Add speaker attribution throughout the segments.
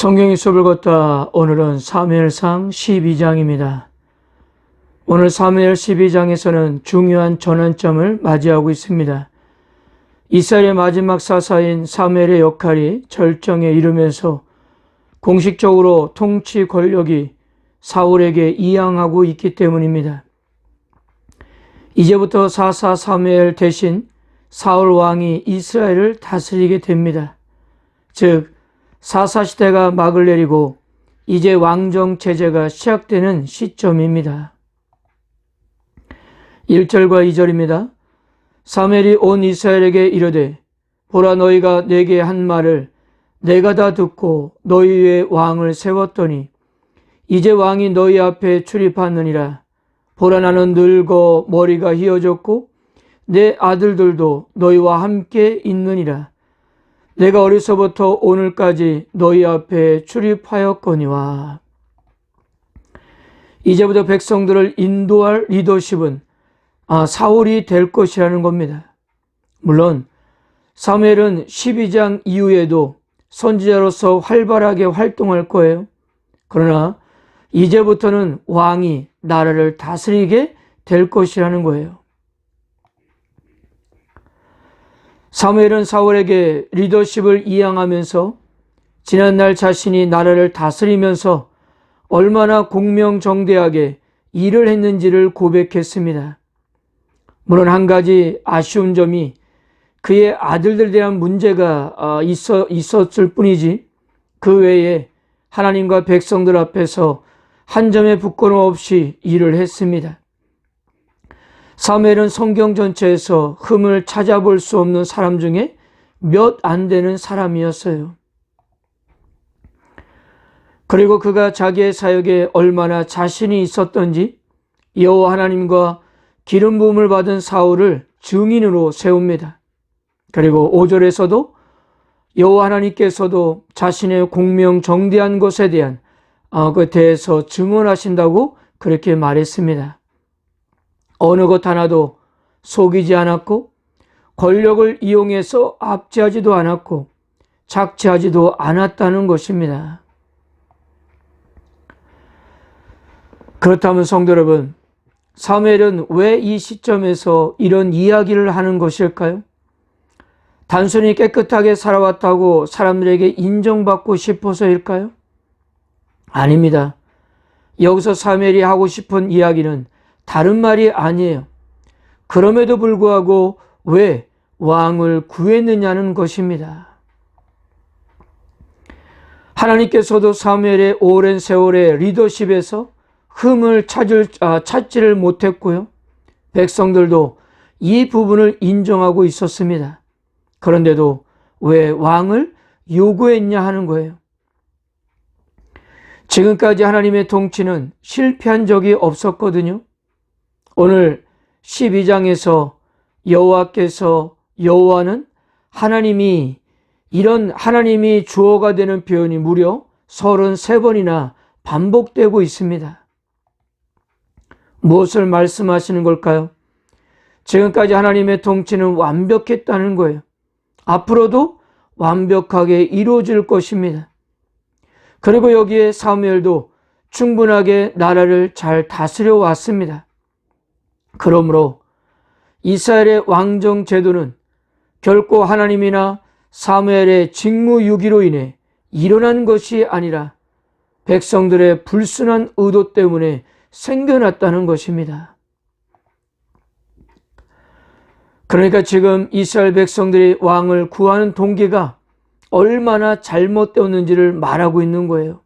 Speaker 1: 성경의 수업을 걷다. 오늘은 사무엘상 12장입니다. 오늘 사무엘 12장에서는 중요한 전환점을 맞이하고 있습니다. 이스라엘의 마지막 사사인 사무엘의 역할이 절정에 이르면서 공식적으로 통치 권력이 사울에게 이양하고 있기 때문입니다. 이제부터 사사 사무엘 대신 사울 왕이 이스라엘을 다스리게 됩니다. 즉 사사시대가 막을 내리고 이제 왕정 체제가 시작되는 시점입니다. 1절과 2절입니다. 사무엘이 온 이스라엘에게 이르되 보라 너희가 내게 한 말을 내가 다 듣고 너희 위에 왕을 세웠더니 이제 왕이 너희 앞에 출입하느니라. 보라 나는 늙어 머리가 휘어졌고 내 아들들도 너희와 함께 있느니라. 내가 어려서부터 오늘까지 너희 앞에 출입하였거니와. 이제부터 백성들을 인도할 리더십은 사울이 될 것이라는 겁니다. 물론 사무엘은 12장 이후에도 선지자로서 활발하게 활동할 거예요. 그러나 이제부터는 왕이 나라를 다스리게 될 것이라는 거예요. 사무엘은 사울에게 리더십을 이양하면서 지난날 자신이 나라를 다스리면서 얼마나 공명정대하게 일을 했는지를 고백했습니다. 물론 한 가지 아쉬운 점이 그의 아들들에 대한 문제가 있었을 뿐이지 그 외에 하나님과 백성들 앞에서 한 점의 부끄러움 없이 일을 했습니다. 사무엘은 성경 전체에서 흠을 찾아볼 수 없는 사람 중에 몇 안 되는 사람이었어요. 그리고 그가 자기의 사역에 얼마나 자신이 있었던지 여호와 하나님과 기름 부음을 받은 사울을 증인으로 세웁니다. 그리고 5절에서도 여호와 하나님께서도 자신의 공명정대한 것에 대한 그에 대해서 증언하신다고 그렇게 말했습니다. 어느 것 하나도 속이지 않았고 권력을 이용해서 압제하지도 않았고 착취하지도 않았다는 것입니다. 그렇다면 성도 여러분, 사무엘은 왜 이 시점에서 이런 이야기를 하는 것일까요? 단순히 깨끗하게 살아왔다고 사람들에게 인정받고 싶어서일까요? 아닙니다. 여기서 사무엘이 하고 싶은 이야기는 다른 말이 아니에요. 그럼에도 불구하고 왜 왕을 구했느냐는 것입니다. 하나님께서도 사무엘의 오랜 세월의 리더십에서 흠을 찾지를 못했고요. 백성들도 이 부분을 인정하고 있었습니다. 그런데도 왜 왕을 요구했냐 하는 거예요. 지금까지 하나님의 통치는 실패한 적이 없었거든요. 오늘 12장에서 여호와는 하나님이 이런 하나님이 주어가 되는 표현이 무려 33번이나 반복되고 있습니다. 무엇을 말씀하시는 걸까요? 지금까지 하나님의 통치는 완벽했다는 거예요. 앞으로도 완벽하게 이루어질 것입니다. 그리고 여기에 사무엘도 충분하게 나라를 잘 다스려 왔습니다. 그러므로 이스라엘의 왕정 제도는 결코 하나님이나 사무엘의 직무유기로 인해 일어난 것이 아니라 백성들의 불순한 의도 때문에 생겨났다는 것입니다. 그러니까 지금 이스라엘 백성들이 왕을 구하는 동기가 얼마나 잘못되었는지를 말하고 있는 거예요.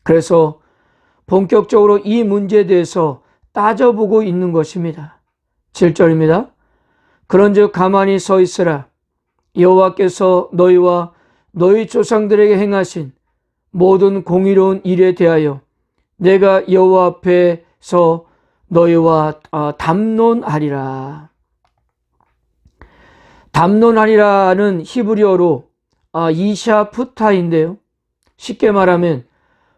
Speaker 1: 그래서 본격적으로 이 문제에 대해서 따져보고 있는 것입니다. 7절입니다. 그런즉 가만히 서 있으라. 여호와께서 너희와 너희 조상들에게 행하신 모든 공의로운 일에 대하여 내가 여호와 앞에서 너희와 담론하리라. 담론하리라는 히브리어로 이샤푸타인데요. 쉽게 말하면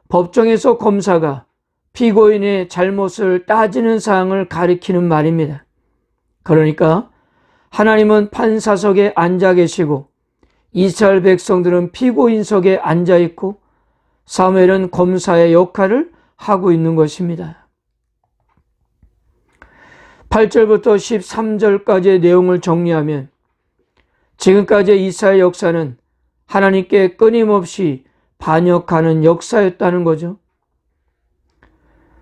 Speaker 1: 법정에서 검사가 피고인의 잘못을 따지는 사항을 가리키는 말입니다. 그러니까 하나님은 판사석에 앉아 계시고 이스라엘 백성들은 피고인석에 앉아 있고 사무엘은 검사의 역할을 하고 있는 것입니다. 8절부터 13절까지의 내용을 정리하면 지금까지의 이스라엘 역사는 하나님께 끊임없이 반역하는 역사였다는 거죠.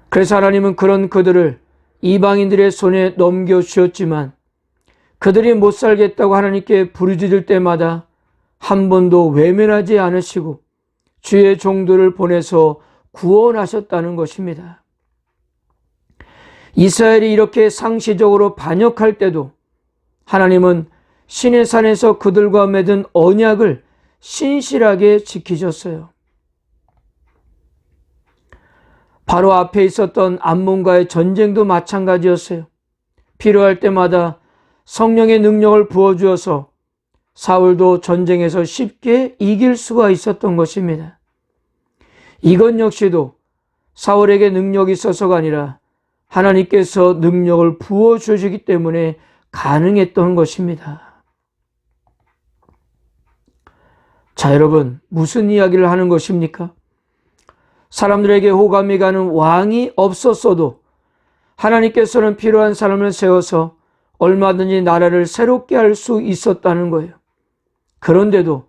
Speaker 1: 그래서 하나님은 그런 그들을 이방인들의 손에 넘겨주셨지만 그들이 못 살겠다고 하나님께 부르짖을 때마다 한 번도 외면하지 않으시고 주의 종들을 보내서 구원하셨다는 것입니다. 이스라엘이 이렇게 상시적으로 반역할 때도 하나님은 시내산에서 그들과 맺은 언약을 신실하게 지키셨어요. 바로 앞에 있었던 암몬과의 전쟁도 마찬가지였어요. 필요할 때마다 성령의 능력을 부어주어서 사울도 전쟁에서 쉽게 이길 수가 있었던 것입니다. 이것 역시도 사울에게 능력이 있어서가 아니라 하나님께서 능력을 부어주시기 때문에 가능했던 것입니다. 자, 여러분, 무슨 이야기를 하는 것입니까? 사람들에게 호감이 가는 왕이 없었어도 하나님께서는 필요한 사람을 세워서 얼마든지 나라를 새롭게 할 수 있었다는 거예요. 그런데도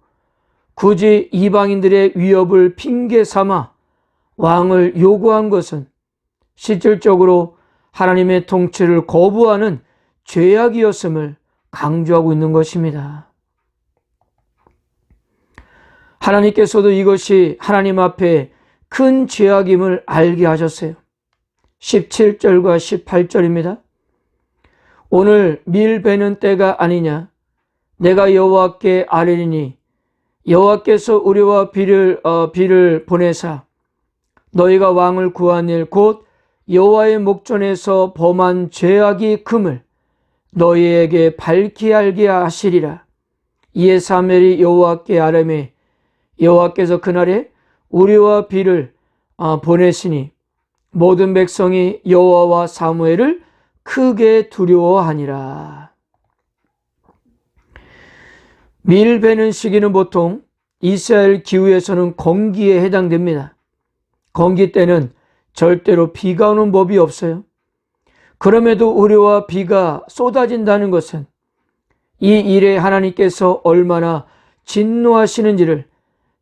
Speaker 1: 굳이 이방인들의 위협을 핑계 삼아 왕을 요구한 것은 실질적으로 하나님의 통치를 거부하는 죄악이었음을 강조하고 있는 것입니다. 하나님께서도 이것이 하나님 앞에 큰 죄악임을 알게 하셨어요. 17절과 18절입니다. 오늘 밀 베는 때가 아니냐? 내가 여호와께 아뢰리니 여호와께서 우리와 비를 보내사 너희가 왕을 구한 일 곧 여호와의 목전에서 범한 죄악이 금을 너희에게 밝히 알게 하시리라. 이에 사무엘이 여호와께 아뢰매 여호와께서 그날에 우리와 비를 보내시니 모든 백성이 여호와와 사무엘을 크게 두려워하니라. 밀 베는 시기는 보통 이스라엘 기후에서는 건기에 해당됩니다. 건기 때는 절대로 비가 오는 법이 없어요. 그럼에도 우리와 비가 쏟아진다는 것은 이 일에 하나님께서 얼마나 진노하시는지를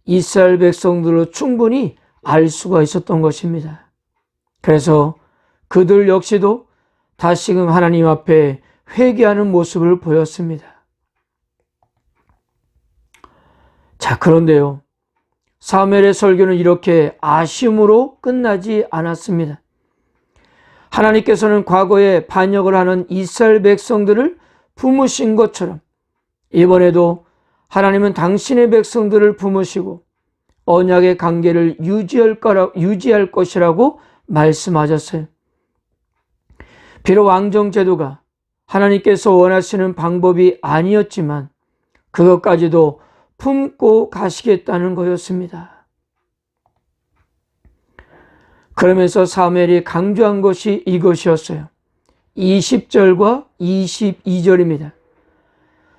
Speaker 1: 이스라엘 백성들로 충분히 알 수가 있었던 것입니다. 그래서 그들 역시도 다시금 하나님 앞에 회개하는 모습을 보였습니다. 자, 그런데요, 사무엘의 설교는 이렇게 아쉬움으로 끝나지 않았습니다. 하나님께서는 과거에 반역을 하는 이스라엘 백성들을 품으신 것처럼 이번에도 하나님은 당신의 백성들을 품으시고 언약의 관계를 유지할 것이라고 말씀하셨어요. 비록 왕정제도가 하나님께서 원하시는 방법이 아니었지만 그것까지도 품고 가시겠다는 거였습니다. 그러면서 사무엘이 강조한 것이 이것이었어요. 20절과 22절입니다.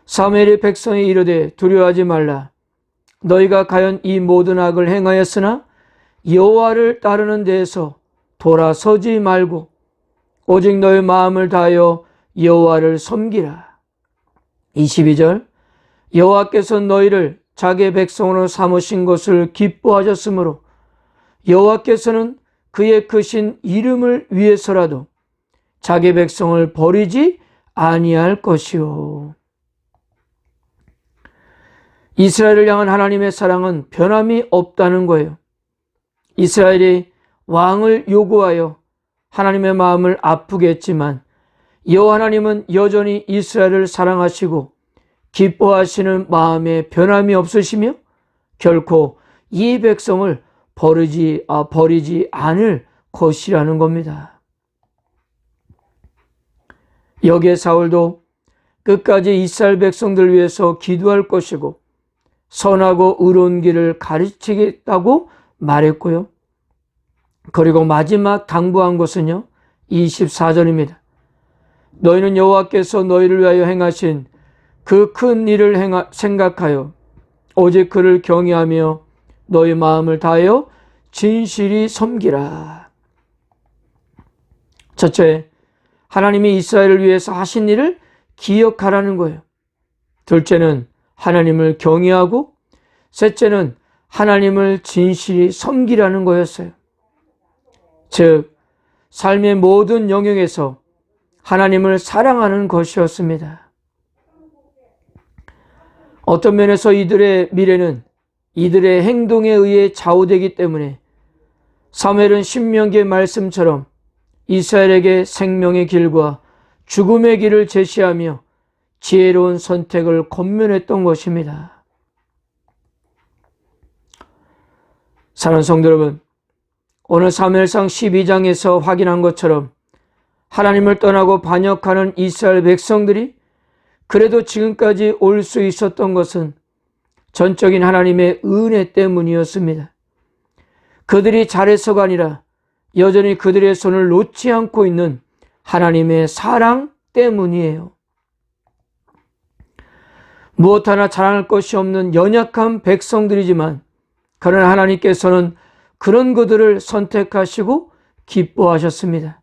Speaker 1: 사무엘이 백성에 이르되 두려워하지 말라. 너희가 과연 이 모든 악을 행하였으나 여호와를 따르는 데에서 돌아서지 말고 오직 너의 마음을 다하여 여호와를 섬기라. 22절 여호와께서 너희를 자기의 백성으로 삼으신 것을 기뻐하셨으므로 여호와께서는 그의 크신 이름을 위해서라도 자기 백성을 버리지 아니할 것이요. 이스라엘을 향한 하나님의 사랑은 변함이 없다는 거예요. 이스라엘이 왕을 요구하여 하나님의 마음을 아프게 했지만 여호와 하나님은 여전히 이스라엘을 사랑하시고 기뻐하시는 마음에 변함이 없으시며 결코 이 백성을 버리지 않을 것이라는 겁니다. 여기에 사울도 끝까지 이스라엘 백성들 위해서 기도할 것이고 선하고 의로운 길을 가르치겠다고 말했고요. 그리고 마지막 당부한 것은요, 24절입니다. 너희는 여호와께서 너희를 위하여 행하신 그 큰 일을 생각하여 오직 그를 경외하며 너희 마음을 다하여 진실이 섬기라. 첫째, 하나님이 이스라엘을 위해서 하신 일을 기억하라는 거예요. 둘째는 하나님을 경외하고, 셋째는 하나님을 진실이 섬기라는 거였어요. 즉, 삶의 모든 영역에서 하나님을 사랑하는 것이었습니다. 어떤 면에서 이들의 미래는 이들의 행동에 의해 좌우되기 때문에 사무엘은 신명기의 말씀처럼 이스라엘에게 생명의 길과 죽음의 길을 제시하며 지혜로운 선택을 권면했던 것입니다. 사랑하는 성도 여러분, 오늘 사무엘상 12장에서 확인한 것처럼 하나님을 떠나고 반역하는 이스라엘 백성들이 그래도 지금까지 올 수 있었던 것은 전적인 하나님의 은혜 때문이었습니다. 그들이 잘해서가 아니라 여전히 그들의 손을 놓지 않고 있는 하나님의 사랑 때문이에요. 무엇 하나 자랑할 것이 없는 연약한 백성들이지만 그러나 하나님께서는 그런 그들을 선택하시고 기뻐하셨습니다.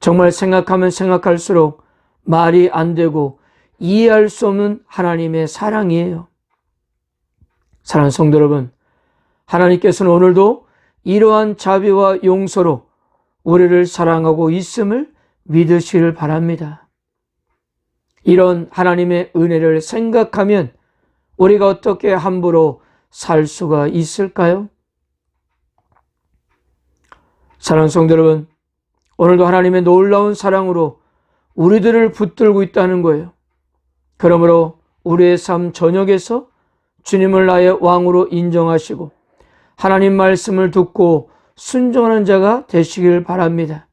Speaker 1: 정말 생각하면 생각할수록 말이 안 되고 이해할 수 없는 하나님의 사랑이에요. 사랑하는 성도 여러분, 하나님께서는 오늘도 이러한 자비와 용서로 우리를 사랑하고 있음을 믿으시길 바랍니다. 이런 하나님의 은혜를 생각하면 우리가 어떻게 함부로 살 수가 있을까요? 사랑하는 성도 여러분, 오늘도 하나님의 놀라운 사랑으로 우리들을 붙들고 있다는 거예요. 그러므로 우리의 삶 전역에서 주님을 나의 왕으로 인정하시고 하나님 말씀을 듣고 순종하는 자가 되시길 바랍니다.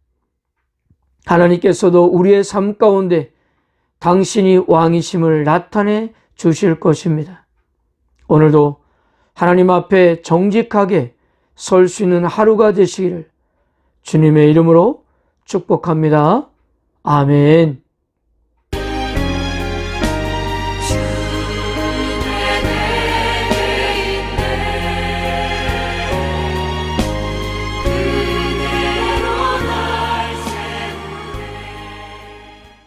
Speaker 1: 하나님께서도 우리의 삶 가운데 당신이 왕이심을 나타내 주실 것입니다. 오늘도 하나님 앞에 정직하게 설 수 있는 하루가 되시기를 주님의 이름으로 축복합니다. 아멘.